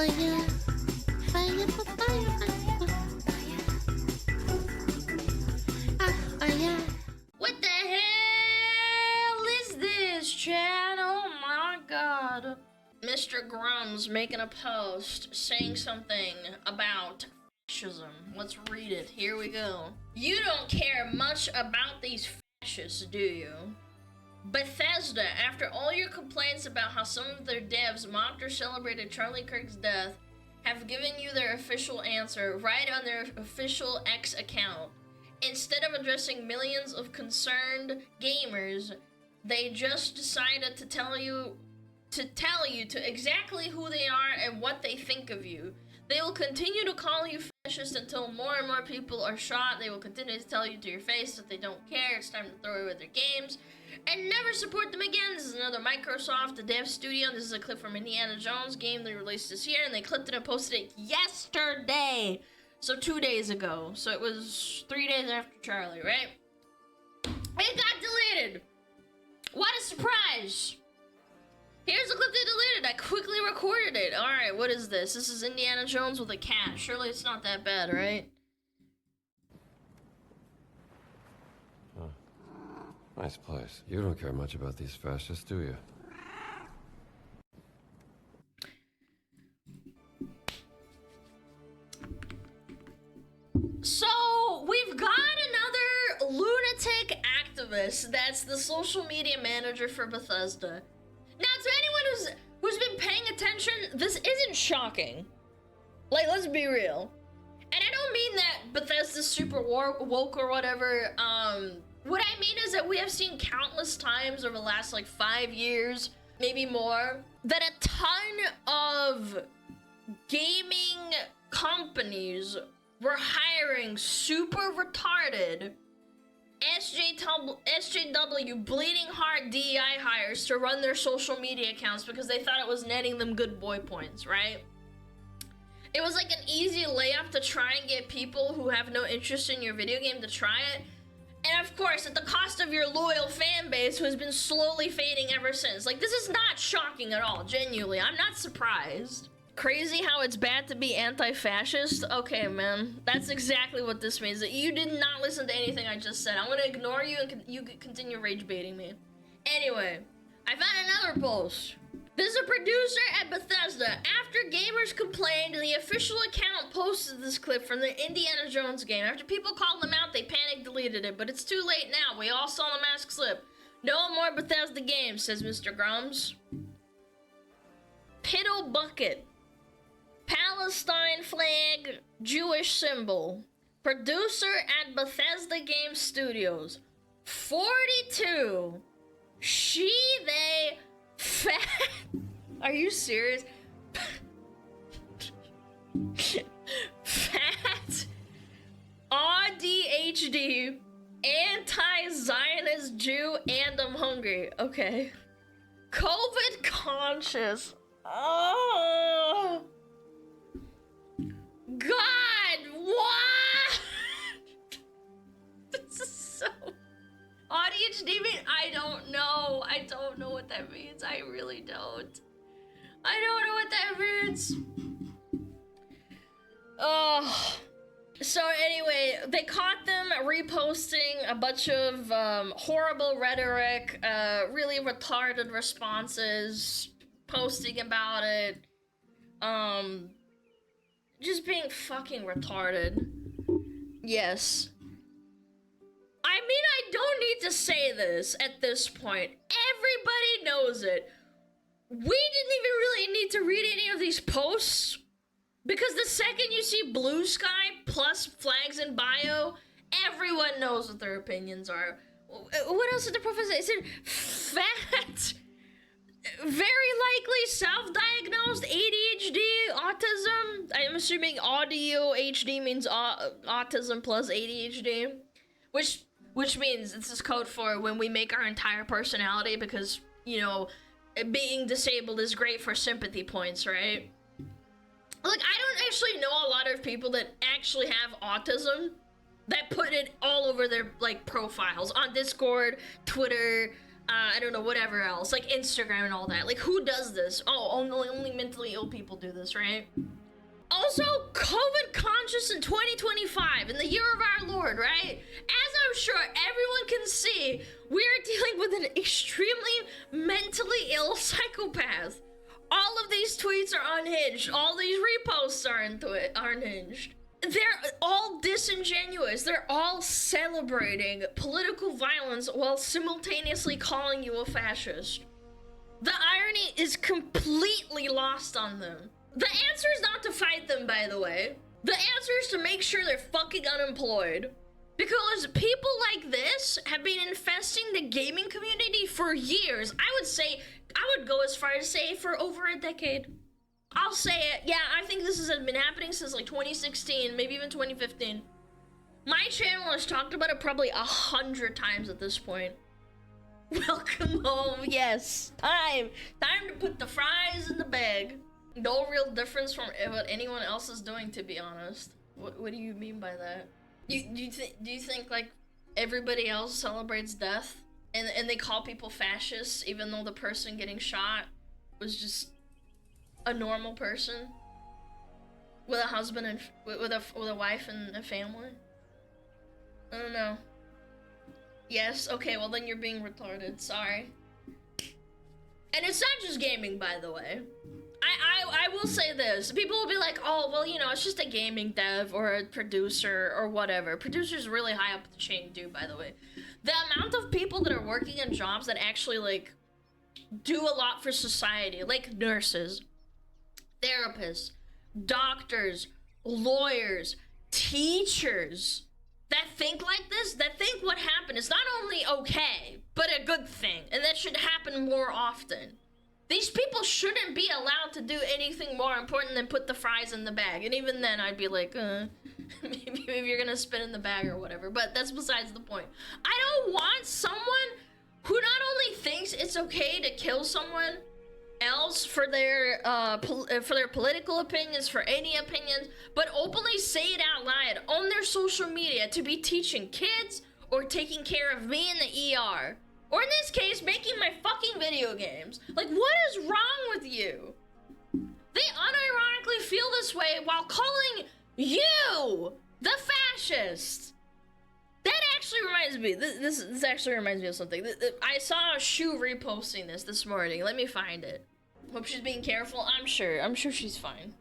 fire, fire, fire, fire. What the hell is this, Chad? Oh my god. Mr. Grum's making a post saying something about fascism. Let's read it. Here we go. You don't care much about these fascists, do you? Bethesda, after all your complaints about how some of their devs mocked or celebrated Charlie Kirk's death, have given you their official answer right on their official X account. Instead of addressing millions of concerned gamers, they just decided to tell you to exactly who they are and what they think of you. They will continue to call you fascist until more and more people are shot. They will continue to tell you to your face that they don't care. It's time to throw away their games and never support them again. This is another Microsoft, the dev studio. This is a clip from Indiana Jones game they released this year, and they clipped it and posted it yesterday. So 2 days ago. So it was 3 days after Charlie, right? It got deleted. What a surprise. Here's the clip they deleted. I quickly recorded it. Alright, what is this? This is Indiana Jones with a cat. Surely it's not that bad, right? Huh. Nice place. You don't care much about these fascists, do you? So, we've got another lunatic activist that's the social media manager for Bethesda. Now, to anyone who's been paying attention, this isn't shocking. Like, let's be real. And I don't mean that Bethesda's super woke or whatever. What I mean is that we have seen countless times over the last, like, 5 years, maybe more, that a ton of gaming companies were hiring super retarded SJW bleeding heart DEI hires to run their social media accounts because they thought it was netting them good boy points, right? It was like an easy layup to try and get people who have no interest in your video game to try it. And of course, at the cost of your loyal fan base who has been slowly fading ever since. Like, this is not shocking at all, genuinely. I'm not surprised. Crazy how it's bad to be anti-fascist? Okay, man. That's exactly what this means. That you did not listen to anything I just said. I'm gonna ignore you and you continue rage baiting me. Anyway, I found another post. This is a producer at Bethesda. After gamers complained, the official account posted this clip from the Indiana Jones game. After people called them out, they panic deleted it. But it's too late now. We all saw the mask slip. No more Bethesda games, says Mr. Grums. Piddle bucket. Palestine flag, Jewish symbol. Producer at Bethesda Game Studios. 42. She, they, fat. Are you serious? Fat. ADHD. Anti-Zionist Jew and I'm hungry. Okay. COVID conscious. Oh. God, what? This is so... ADHD mean? I don't know. I don't know what that means. I really don't. I don't know what that means. Oh. So anyway, they caught them reposting a bunch of horrible rhetoric, really retarded responses, posting about it. Just being fucking retarded. Yes. I mean, I don't need to say this at this point. Everybody knows it. We didn't even really need to read any of these posts. Because the second you see blue sky plus flags in bio, everyone knows what their opinions are. What else did the professor say? It said fat. Very likely self-diagnosed ADHD, autism. I'm assuming audio HD means autism plus ADHD, which means this is code for when we make our entire personality because, you know, being disabled is great for sympathy points, right? Like, I don't actually know a lot of people that actually have autism that put it all over their, like, profiles on Discord, Twitter, I don't know, whatever else, like Instagram and all that. Like, who does this? Oh, only mentally ill people do this, right? Also, COVID conscious in 2025, in the year of our Lord, right? As I'm sure everyone can see, we're dealing with an extremely mentally ill psychopath. All of these tweets are unhinged. All these reposts are unhinged. They're all disingenuous. They're all celebrating political violence while simultaneously calling you a fascist. The irony is completely lost on them. The answer is not to fight them, by the way. The answer is to make sure they're fucking unemployed. Because people like this have been infesting the gaming community for years. I would go as far as say for over a decade. I'll say it. Yeah, I think this has been happening since like 2016, maybe even 2015. My channel has talked about it probably 100 times at this point. Welcome home, yes. Time to put the fries in the bag. No real difference from what anyone else is doing, to be honest. What do you mean by that? Do you think like everybody else celebrates death and they call people fascists even though the person getting shot was just a normal person with a husband and with a wife and a family? I don't know. Yes, okay, well then you're being retarded, sorry. And it's not just gaming, by the way. I will say this. People will be like, oh, well, you know, it's just a gaming dev or a producer or whatever. Producer's really high up the chain too, by the way. The amount of people that are working in jobs that actually, like, do a lot for society, like nurses, therapists, doctors, lawyers, teachers, that think like this, that think what happened is not only okay, but a good thing, and that should happen more often. These people shouldn't be allowed to do anything more important than put the fries in the bag. And even then, I'd be like, maybe you're gonna spit in the bag or whatever. But that's besides the point. I don't want someone who not only thinks it's okay to kill someone else for their political opinions, for any opinions, but openly say it out loud on their social media to be teaching kids or taking care of me in the ER. Or in this case, making my fucking video games. Like, what is wrong with you? They unironically feel this way while calling you the fascist. That actually reminds me, this actually reminds me of something. I saw Shu reposting this morning. Let me find it. Hope she's being careful. I'm sure she's fine.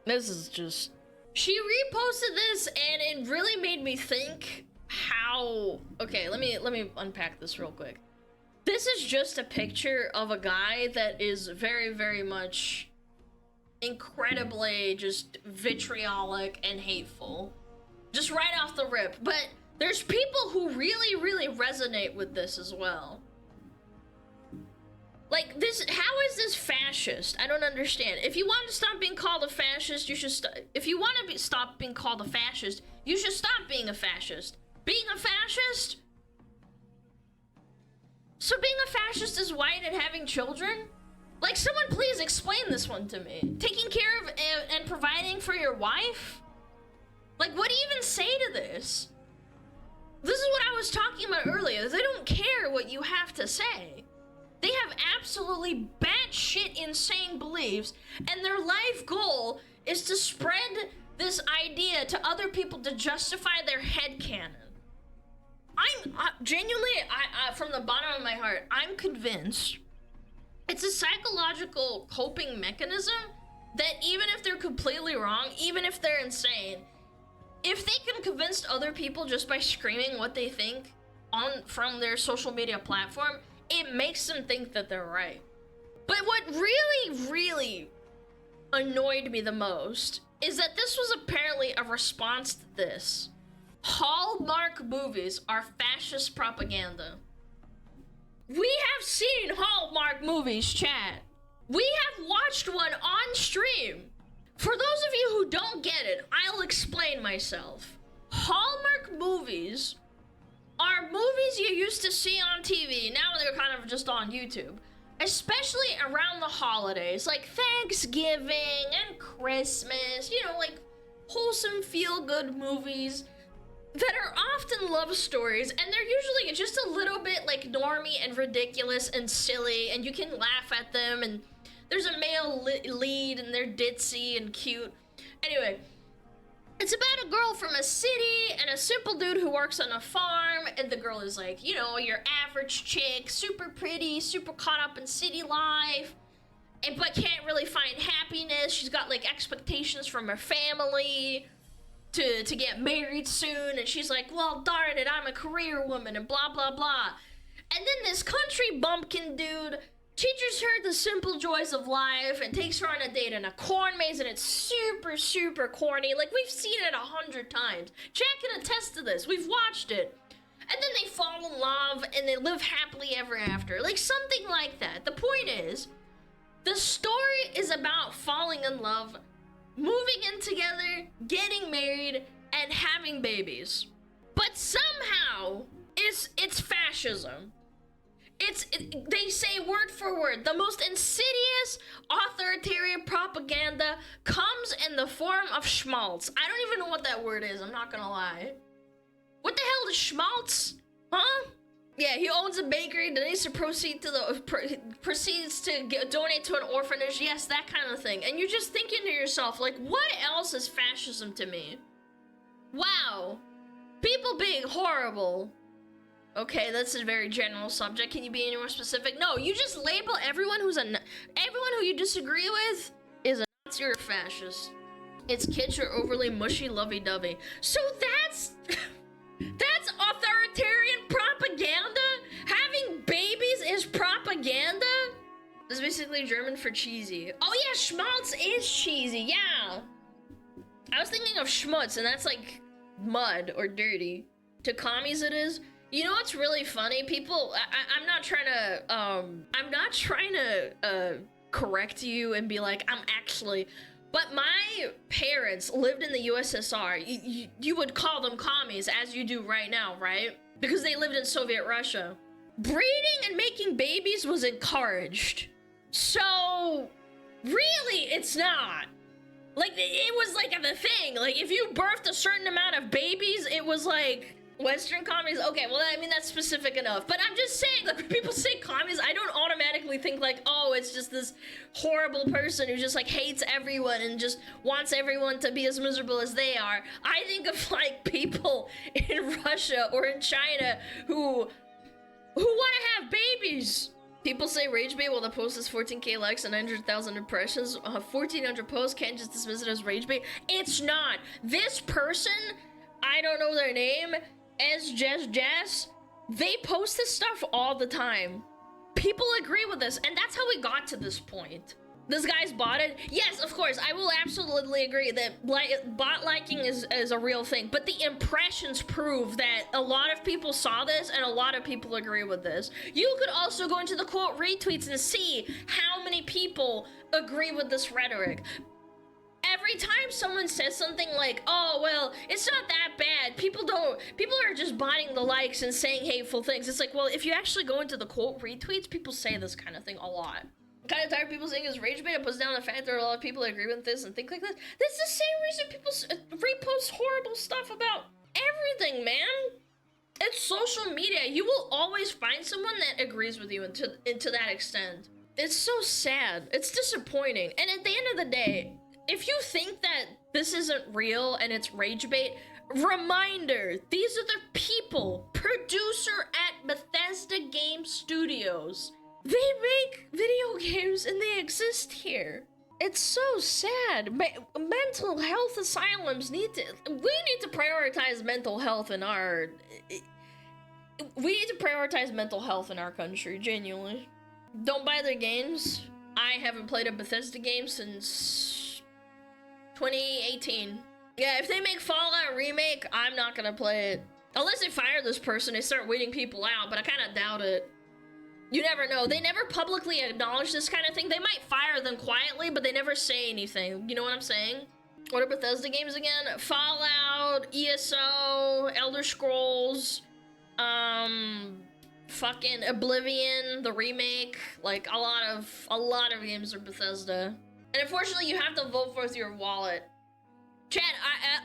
This is just... She reposted this and it really made me think how... Okay, let me unpack this real quick. This is just a picture of a guy that is very, very much incredibly just vitriolic and hateful. Just right off the rip. But there's people who really, really resonate with this as well. Like, this, how is this fascist? I don't understand. If you want to stop being called a fascist, you should if you want to stop being called a fascist, you should stop being a fascist. Being a fascist? So being a fascist is white and having children? Like, someone please explain this one to me. Taking care of and providing for your wife? Like, what do you even say to this? This is what I was talking about earlier. They don't care what you have to say. They have absolutely batshit insane beliefs, and their life goal is to spread this idea to other people to justify their headcanon. I'm genuinely, from the bottom of my heart, I'm convinced it's a psychological coping mechanism that even if they're completely wrong, even if they're insane, if they can convince other people just by screaming what they think from their social media platform, it makes them think that they're right. But what really, really annoyed me the most is that this was apparently a response to this. Hallmark movies are fascist propaganda. We have seen Hallmark movies, chat. We have watched one on stream. For those of you who don't get it, I'll explain myself. Hallmark movies are movies you used to see on TV. Now they're kind of just on YouTube. Especially around the holidays, like Thanksgiving and Christmas, you know, like wholesome feel-good movies. that are often love stories, and they're usually just a little bit like normie and ridiculous and silly, and you can laugh at them, and there's a male lead and they're ditzy and cute. Anyway, it's about a girl from a city and a simple dude who works on a farm, and the girl is like, you know, your average chick, super pretty, super caught up in city life, but can't really find happiness. She's got like expectations from her family to get married soon, and she's like, well, darn it, I'm a career woman, and blah, blah, blah. And then this country bumpkin dude teaches her the simple joys of life and takes her on a date in a corn maze, and it's super, super corny. Like, we've seen it 100 times. Jack can attest to this. We've watched it. And then they fall in love, and they live happily ever after. Like, something like that. The point is, the story is about falling in love, moving in together, getting married, and having babies. But somehow, it's fascism. They say word for word, the most insidious authoritarian propaganda comes in the form of schmaltz. I don't even know what that word is, I'm not gonna lie. What the hell is schmaltz? Huh? Yeah, he owns a bakery, then he proceeds to donate to an orphanage. Yes, that kind of thing. And you're just thinking to yourself, like, what else is fascism to me? Wow. People being horrible. Okay, that's a very general subject. Can you be any more specific? No, you just label everyone everyone who you disagree with is a Nazi or a fascist. Its kids are overly mushy, lovey-dovey. So that's authoritarian propaganda? Having babies is propaganda? That's basically German for cheesy. Oh yeah, schmaltz is cheesy, yeah. I was thinking of schmutz, and that's like mud or dirty. To commies it is. You know what's really funny? People, I'm not trying to correct you and be like, I'm actually, but my parents lived in the USSR. You would call them commies, as you do right now, right? Because they lived in Soviet Russia. Breeding and making babies was encouraged. So, really, it's not. Like, it was like the thing. Like, if you birthed a certain amount of babies, it was like, Western commies, okay, well, I mean, that's specific enough. But I'm just saying, like, when people say commies, I don't automatically think, like, oh, it's just this horrible person who just, like, hates everyone and just wants everyone to be as miserable as they are. I think of, like, people in Russia or in China who want to have babies. People say rage bait while the post is 14k likes and 900,000 impressions. 1,400 posts, can't just dismiss it as rage bait. It's not. This person, I don't know their name, as Jess, they post this stuff all the time. People agree with this, and that's how we got to this point. This guy's botted. Yes, of course, I will absolutely agree that bot liking is a real thing, but the impressions prove that a lot of people saw this and a lot of people agree with this. You could also go into the quote retweets and see how many people agree with this rhetoric. Every time someone says something like, oh, well, it's not that bad, people are just buying the likes and saying hateful things. It's like, well, if you actually go into the quote retweets, people say this kind of thing a lot. I'm kind of tired of people saying it's rage bait. It puts down the fact there are a lot of people that agree with this and think like this. That's the same reason people repost horrible stuff about everything, man. It's social media. You will always find someone that agrees with you to that extent. It's so sad. It's disappointing. And at the end of the day, if you think that this isn't real and it's rage bait, reminder, these are the people, producer at Bethesda Game Studios. They make video games and they exist here. It's so sad. Mental health asylums we need to prioritize mental health in our, country, genuinely. Don't buy their games. I haven't played a Bethesda game since 2018. Yeah, if they make Fallout Remake, I'm not gonna play it. Unless they fire this person, they start weeding people out, but I kind of doubt it. You never know. They never publicly acknowledge this kind of thing. They might fire them quietly, but they never say anything. You know what I'm saying? What are Bethesda games again? Fallout, ESO, Elder Scrolls, fucking Oblivion, the remake. Like, a lot of games are Bethesda. And unfortunately, you have to vote with your wallet. Chad,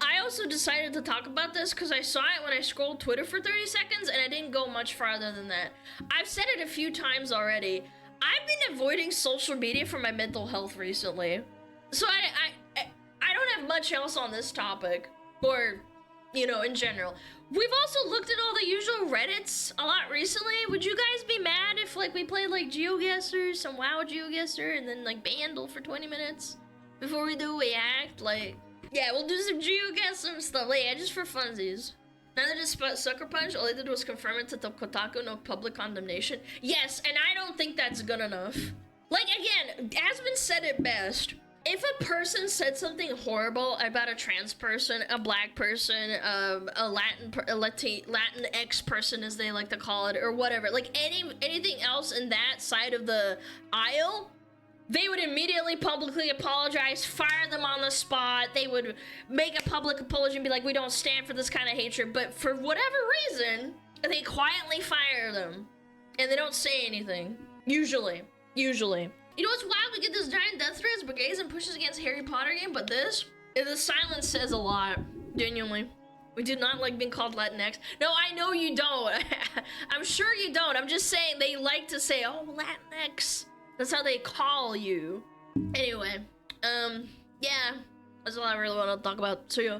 I also decided to talk about this because I saw it when I scrolled Twitter for 30 seconds and I didn't go much farther than that. I've said it a few times already. I've been avoiding social media for my mental health recently. So I don't have much else on this topic, or, you know, in general. We've also looked at all the usual Reddits a lot recently. Would you guys be mad if, like, we played, like, GeoGuessr, some WoW GeoGuessr, and then, like, Bandle for 20 minutes before we do React? Like, yeah, we'll do some GeoGuessr stuff. Like, yeah, just for funsies. Neither did Sucker Punch. All they did was confirm it to the Kotaku, no public condemnation. Yes, and I don't think that's good enough. Like, again, Aspen said it best. If a person said something horrible about a trans person, a black person, a Latin X person, as they like to call it, or whatever, like anything else in that side of the aisle, they would immediately publicly apologize, fire them on the spot. They would make a public apology and be like, we don't stand for this kind of hatred. But for whatever reason, they quietly fire them, and they don't say anything. Usually. You know what's wild? We get this giant death threats, brigades, and pushes against Harry Potter game, but the silence says a lot. Genuinely. We do not like being called Latinx. No, I know you don't. I'm sure you don't. I'm just saying they like to say, oh, Latinx. That's how they call you. Anyway, yeah. That's all I really want to talk about. See ya.